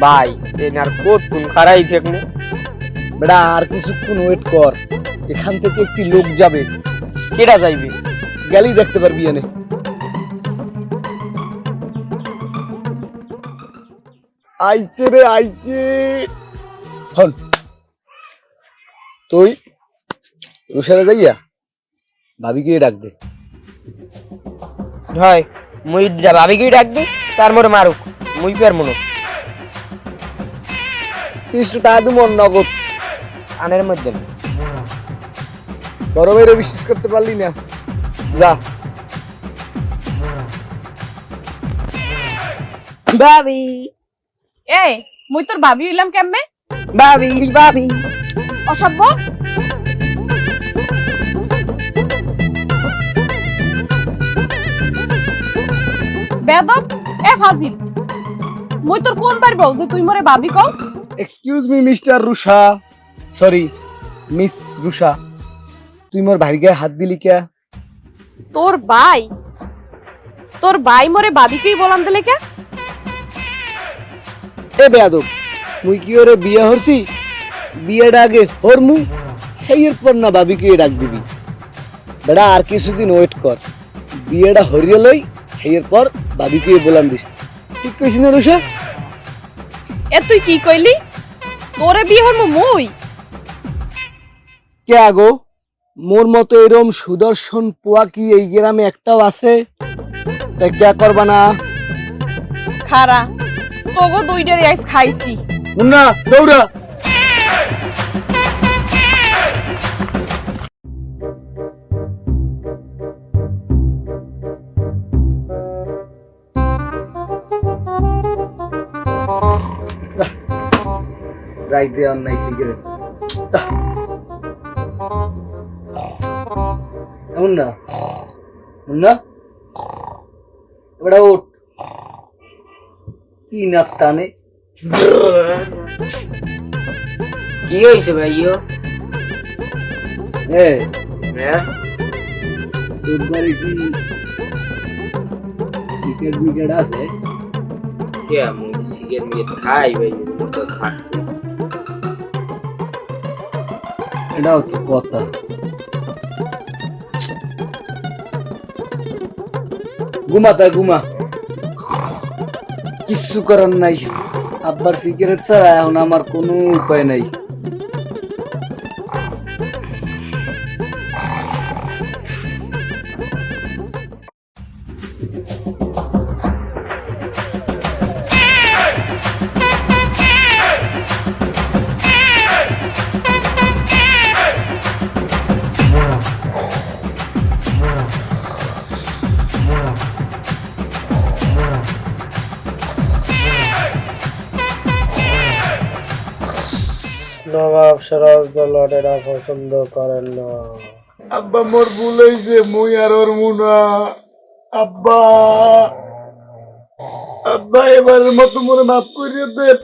ভাই এনার কোট কোন খারাই থাকমু বেটা আর কিছুক্ষণ ওয়েট কর, এখান থেকে একটি লোক যাবে, কেডা যাইবে গেলেই দেখতে পারবি এনে। আইছে রে আইছে। হন তুই রুশারে যাইয়া ভাবিকে ডাক দে। হয় মুই ভাবিকে ডাক দি, তার মোরে মারুক, মুই পার মনো 30 টাকা দিব নগদ। আনের মধ্যে বড় ভাইরে বিশ্বাস করতে পারলি না, যা। ভাবি এই মুই তোর ভাবি হইলাম কেমনে? ভাবি ভাবি অসভ্য। বেদব এ ফাজিল, মুই তোর কোন বার বল যে তুই মরে ভাবি কও? Excuse me mister Rusha, sorry miss Rusha, তুই মোর ভাইয়ের গায়ে হাত দিলি কে? তোর ভাই মরে ভাবিকেই বলাম দিলে কে? এ বেয়াদব, মুই কি ওরে বিয়ে হরছি? বিয়েটা আগে হরমু, এরপর না ভাবিকে ডাক দিবি। বেটা আর কিছুদিন ওয়েট কর, বিয়েটা হরিয়ে লই, এরপর ভাবিকে বলাম দিস। ঠিক কইছি না রুশা? এ তুই কি কইলি? তোরে বিয়ে হরমু মুই? কে আগো, মোর মতো এরম সুদর্শন পোয়া কি এই গ্রামে একটাও আছে? তা কে করবা না? খারা তোগো দুইটার আইস খাইছি। মুন্না দৌড়া। রাইট দেওয়ার নাই সিগারেট। মুন্না মুন্না এবারে ওঠ, কি নাক টানে? কি হইছে ভাইও? এ হ্যাঁ তোর বাড়ি কি সিগারেট মিগারেট আছে? কে মুই সিগারেট খাই ভাই, মুই তো থাকতে এটাও তো কথা। ঘুমাতা ঘুমা, কিচ্ছু করার নাই। আব্বার সিগারেট ছাড়া এখন আমার কোনো উপায় নাই। নবাব সিরাজদৌলতেরা পছন্দ করেন না। আব্বা মোর ভুল হইছে, মুই আর ওর মুনা। আব্বা আব্বা এবারের মতো মোরে মাফ করিয়ে দেন।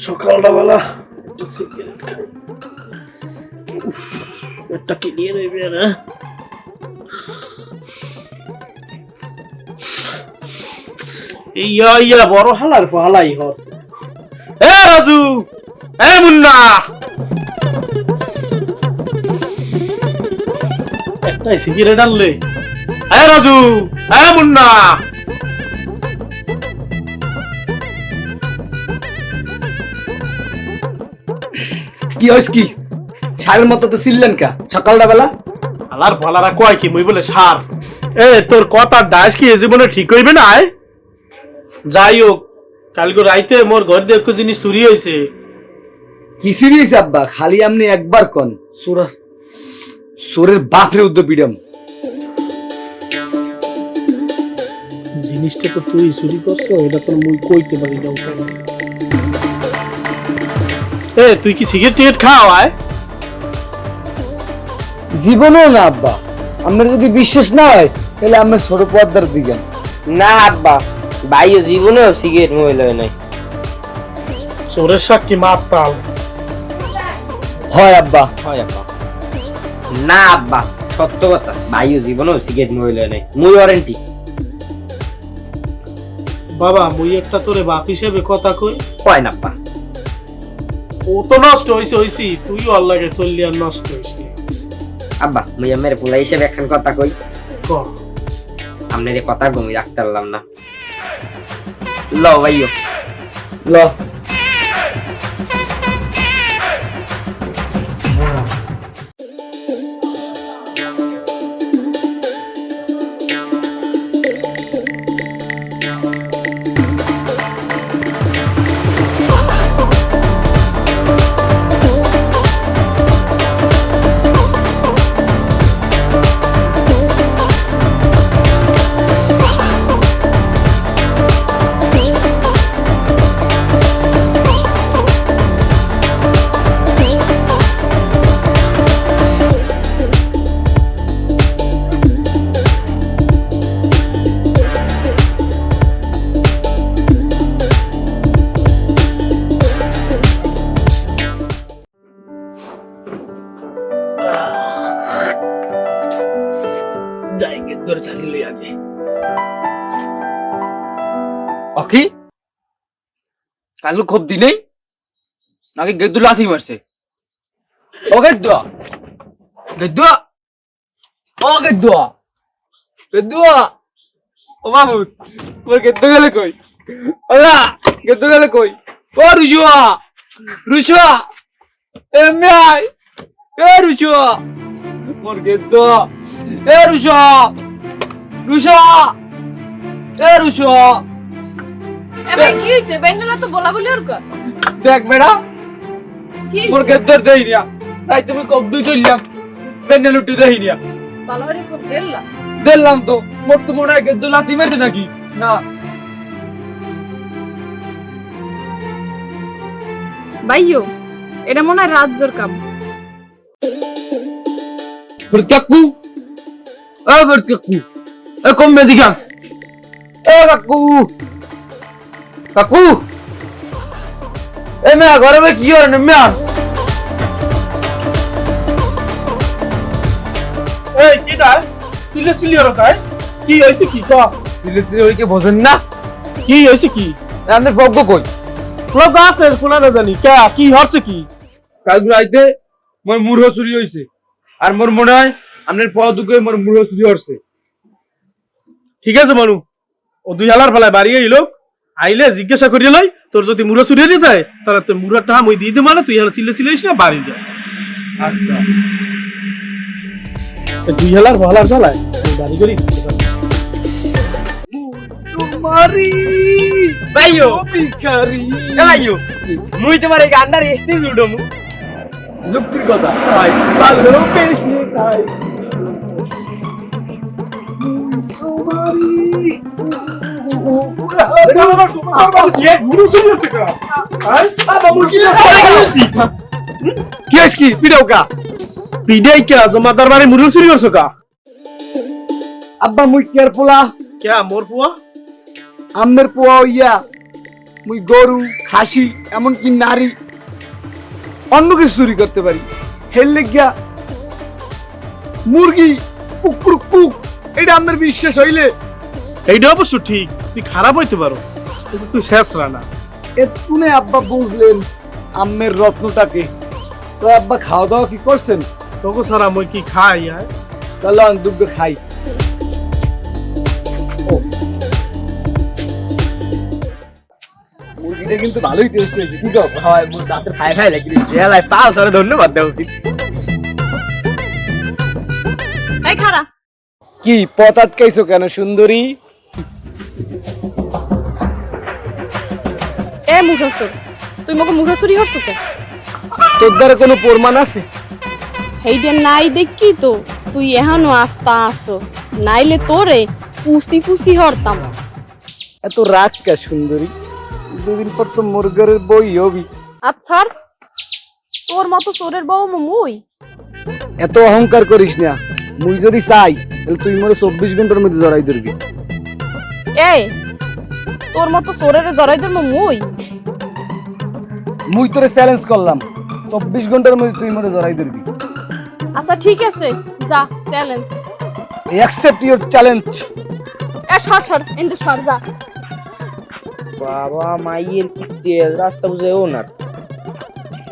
সকালটা বেলা একটু সিগারেট খাই, পেটটা কি নিয়ে নেবে না? ইয়া ইয়া বড় হালার পালাই হচ্ছে। এ রাজু, এ মুন্না, একটাই সিগারেট আনলে? এ রাজু, এ মুন্না, কি হইছে কি? সারের মতো তো ছিলেন কা সকালটা বেলা? হালার পালারা কয় কি মুই বলে সার? এ তোর কথা ডাইস কি এ জীবনে ঠিক হইবে না? যাই হোক, কালকে রাইতে মোর ঘর দিয়ে একটু জিনিস চুরি হয়েছে। কি চুরি হয়েছে আব্বা? খালি আপনি একবার কন, সোরের বাপরে উদ্যোগ পিডাম। জিনিসটা তো তুই চুরি করছো, এটা তো মুই কইতে পারি না উপায় নাই। তুই কি সিগারেট টিগারেট খাও আয়? জীবনেও না আব্বা, আমার যদি বিশ্বাস না হয় তাহলে আমার ছোট পর্দার দিকেন। না আব্বা, ভাইও জীবনেও সিগারেট মোবাইল হয় নাই। চোরের সাক্ষী মাপ তাল। হয় আব্বা। হয় আব্বা। না আব্বা, সত্য কথা, ভাইও জীবনেও সিগারেট মোবাইল হয় নাই। মুই ওয়ারেন্টি। বাবা মুই একটা তোরে বাপ হিসেবে কথা কই, কয় না আব্বা। ও তো নষ্ট হইছি, তুইও আল্লাহকে চললি আর নষ্ট হইছি। আব্বা মুই আমার পোলা হিসেবে একখান কথা কই। ক। আপনার এই কথা গমি রাখতে পারলাম না। ল ভাইও ল। ধরে চালিয়ে লই আগে। অখি কালু খুব দিনেই নাকি গেদ্দু লাথি মারছে। ও গেদ্দুয়া, গেদ্দুয়া, ও গেদ্দুয়া, গেদ্দুয়া, ও মাহমুদ তোর গেদ্দু গেলে কই? ওলা গেদ্দু গেলে কই? ও রুজুয়া, রুজুয়া, এ মিয়াই, এ রুজুয়া, মোর গেদ্দুয়া, এ রুজুয়া, রুজুয়া, এ রুজুয়া। এবার কি হইছে? বেন্ডেলা তো বলা বলি ওর কর। দেখ বেড়া কি মোর গেদ্দর দেই নিয়া তাই তুমি কব দুই চললাম বেন্ডেল উঠে দেই নিয়া ভালো করে খুব দেরলা। দিলাম তো মোর তো মনে হয় গেদ্দু লাথি মেরেছে নাকি না। ভাইও এটা মনে হয় রাজ্যর কাম। কাকু এ কাকু এ কমবে দিকা এ কাকু কাকু এ মেয়া ঘরে ভাই কি হয় না মেয়া? এই কিটা সিলে সিলে রকায় কি হইছে কি ক? সিলে সিলে ওইকে বোঝেন না কি হইছে কি? আমাদের পক্ষ কই লোক আছে শোনা না জানি কে কি হচ্ছে কি? কাল রাইতে মোর মুড়ো চুরি হইছে আর মোর মনে হয় আপনার পা দুকে মোর মুড়ো চুরি হচ্ছে। ঠিক আছে মানু, ও দুই হালার ফেলায় বাড়ি আইলো, আইলে জিজ্ঞাসা করিয়ে লই তোর যদি মুড়া চুরি হয়ে যায় তাহলে তোর মুড়াটা আমি দিয়ে দিই, মানে তুই হালা সিলে সিলে না বাড়ি যা। আচ্ছা দুই হালার ভালার ফেলায় বাড়ি করি তোমারি ভাইও ভিখারি এ ভাইও মুই তোমার এই গান্ডার স্টেজ উঠমু। যুক্তির কথা ভালো বেশি খাই কি পিড়াও কা পিডাই কে জমাদার বাড়ি মুড়ি চুরি করছো কা? আব্বা মুই কেয়ার পোলা, কে মোর পুয়া? আমের পোয়া হইয়া মুই গরু, খাসি, এমনকি নারী অন্য কিছু চুরি করতে পারি। হেললে গিয়া মুরগি, কুকুর, কুক, এটা আমার বিশ্বাস হইলে এইটা অবশ্য ঠিক, তুই খারাপ হইতে পারো কিন্তু তুই শেষ রানা। এতুনে আব্বা বুঝলেন আম্মের রত্নটাকে। তো আব্বা খাওয়া দাওয়া কি করছেন? তোকে সারা মই কি খাই আর তাহলে আমি দুগ্ধ খাই। মুরগিটা কিন্তু ভালোই টেস্ট হয়েছে, কি কও? হয় মোর দাঁতের খাই খাই লাগি জেলায় পাল সরে ধন্যবাদ দেওয়া উচিত। এই খারা কি পথ আটকাইছো কেন সুন্দরী? এ মুখসুর তুই মকে মুখসুরি হরছো কে? তোর দ্বারা কোনো প্রমাণ আছে? হেইডে নাই দেখি তো তুই এহানো আস্তা আসো, নাইলে তোরে পুসি পুসি হরতাম। এত রাগ কে সুন্দরী? দুদিন পর তো মোর ঘরের বই হবি। আচ্ছা, তোর মতো চোরের বউ মুই? এত অহংকার করিস না। মুই যদি চাই তাহলে তুই মোরে 24 ঘন্টার মধ্যে জড়াই ধরবি। এই, তোর মতো চোরের জড়াই ধরবো মুই? মুই তোরে চ্যালেঞ্জ করলাম, 24 ঘন্টার মধ্যে তুই মোরে জড়াই ধরবি। আচ্ছা ঠিক আছে, যা চ্যালেঞ্জ। Accept your challenge. সর এন্ড সর যা। বাবা মাইয়ের কি তেজ, রাস্তা বুঝে ও না।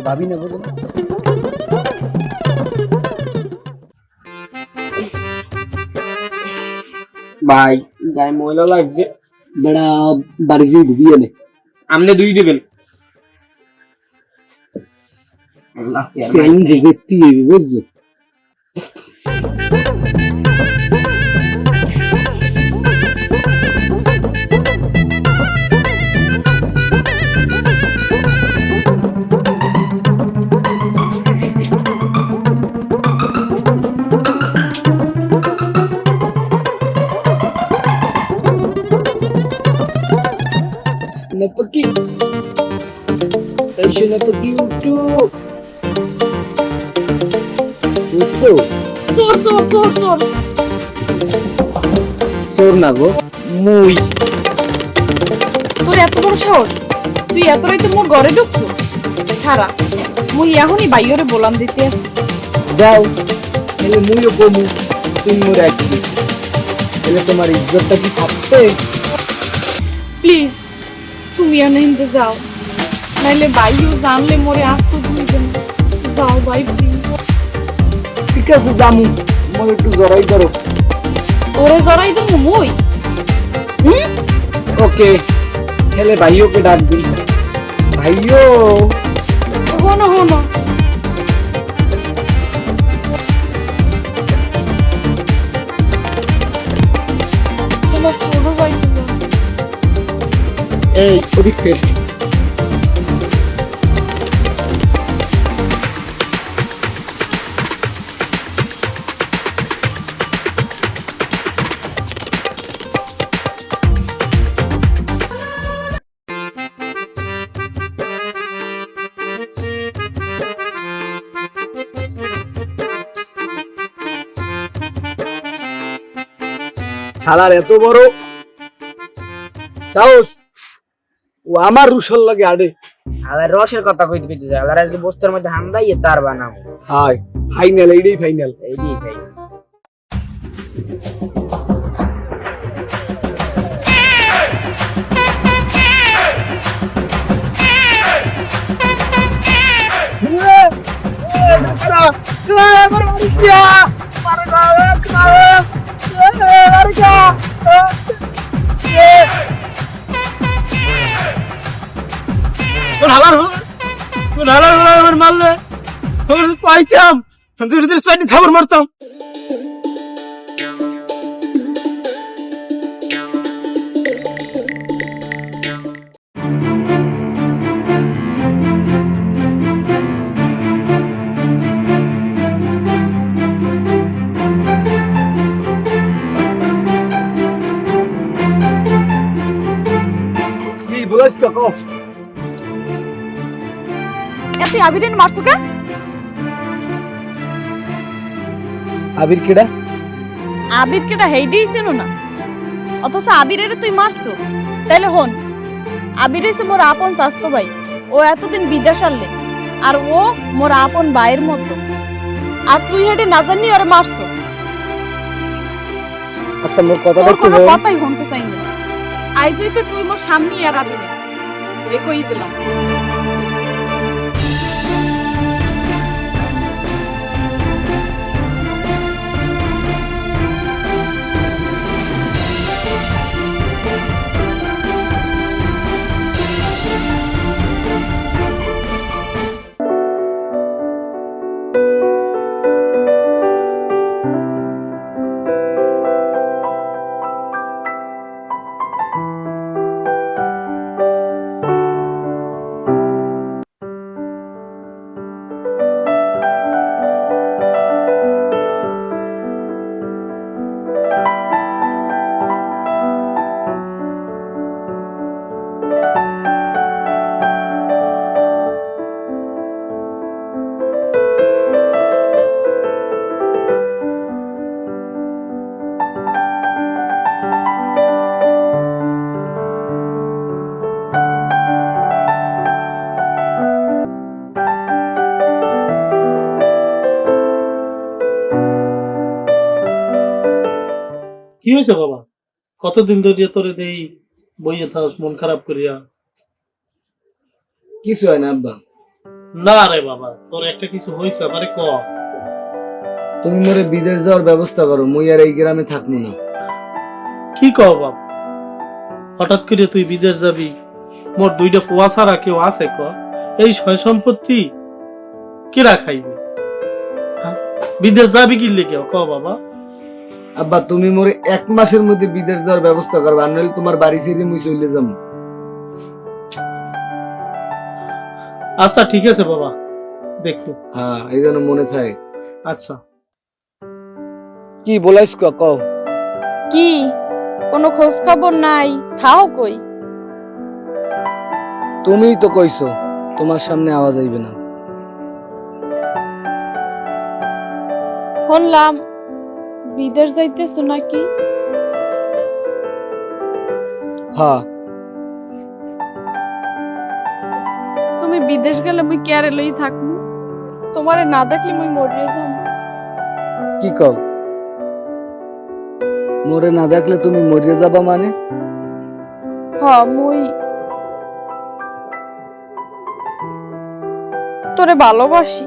ভাবি না বুঝো না? ভাই গায়ে ময়লা লাগছে। বেড়া বাড়ি যেয়ে ঢুবি এনে। আপনি দুই দিবেন। চ্যালেঞ্জ যেতে হবে বুঝছো? Napaki. Tayo napaki uto. Uto. চোর চোর চোর চোর। চোর না গো, মুই। তোর এত বড় সাহস, তুই এত রাইতে মোর ঘরে ঢুকছো? খারা, মুই এখনই বাইরে বলান দিতে আছি। যাও, তাহলে মুইও কমু, তুই মোরে এক দিস। তাহলে তোমার ইজ্জতটা কি থাকবে? প্লিজ তুমি আনন্দে যাও, নাইলে বাইও জানলে মোরে আসতে দিবে না। যাও ভাই প্লিজ। ঠিক আছে জামু, মোরে একটু জড়াই করো। তোরে জড়াই দেবো মুই? ওকে, তাহলে ভাইওকে ডাক দিই। ভাইও, হনো হনো। তোমার ছোট ভাই ছিল। এই ওদিক ফের। শালার এত বড় সাহস, ও আমার রুশল লাগে আড়ে। আবার রসের কথা কইতে কইতে আবার আজকে বস্তার মধ্যে হামদাই তার বানাবো। হাই ফাইনাল, এইটাই ফাইনাল। এই দি ভাই কোন হালার আমার মারলে পাইতাম, সাইডে থাবর মারতাম। কি বলাইস কাকো? তুই আবিরেন মারছো কেন? আবির কেডা? আবির কেটা হেইডেই ছিল না, অথচ আবিরের তুই মারছো। তাইলে হন, আবির হইছে মোর আপন স্বাস্থ্য ভাই। ও এতদিন বিদেশ আনলে, আর ও মোর আপন ভাইয়ের মতো। আর তুই হেডে না জানি ওরে মারছো। আচ্ছা মোর কথাটা তোর একটু কোনো বল। কথাই শুনতে চাই না। আইজই তো তুই মোর সামনে আর আবিরে একই দিলাম। কি হয়েছে বাবা? কতদিন ধরে তোরে দেই বইয়ে থাকস মন খারাপ করিয়া? কিছু হয় না আব্বা। না রে বাবা, তোর একটা কিছু হয়েছে আমারে ক। তুমি মোরে বিদেশ যাওয়ার ব্যবস্থা করো, মুই আর এই গ্রামে থাকবো না। কি কও বাপ? হঠাৎ করে তুই বিদেশ যাবি? মোর দুইটা ফুয়া ছাড়া কেউ আছে ক? এই সয় সম্পত্তি কিরা খাইবে? হ্যাঁ? বিদেশ যাবি কি লেগে ক বাবা? আব্বা তুমি মোরে 1 মাসের মধ্যে বিদেশ যাওয়ার ব্যবস্থা করবে, আর নইলে তোমার বাড়ি ছেড়ে মুই চলে যাবো। আচ্ছা ঠিক আছে বাবা, দেখো। হ্যাঁ, এই জন্য মনে থাকে। আচ্ছা কি বলাইস কও? কি কোনো খোঁজ খবর নাই? থাও কই? তুমিই তো কইছো তোমার সামনে আওয়াজ আইবে না। শুনলাম বিদেশ যাইতেছো নাকি? হ্যাঁ। তুমি বিদেশ গেলে মুই কেয়ারে লই থাকমু? তোমারে না দেখলে মুই মরে যাম। কি কও? মোরে না দেখলে তুমি মরে যাবা মানে? মুই তোরে ভালোবাসি,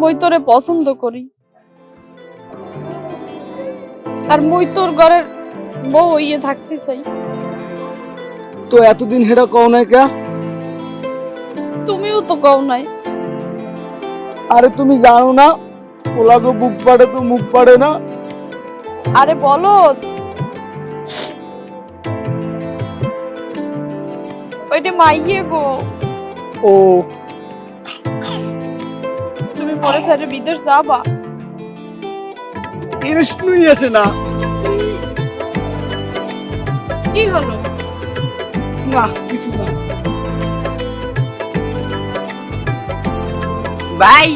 মুই তোরে পছন্দ করি, আর মুই তোর ঘরের বউ হইয়ে থাকতে চাই। তো এতদিন হেডা কও নাই কে? তুমিও তো কও নাই। আরে তুমি জানো না ওলাগো বুক পাড়ে তো মুখ পাড়ে না। আরে বলো, ওইটা মাইয়ে গো। ও তুমি পরে সাইডে বিদেশ যাবা? ইরিশনুই আসে না। কি হলো? না কিছু না। Vai,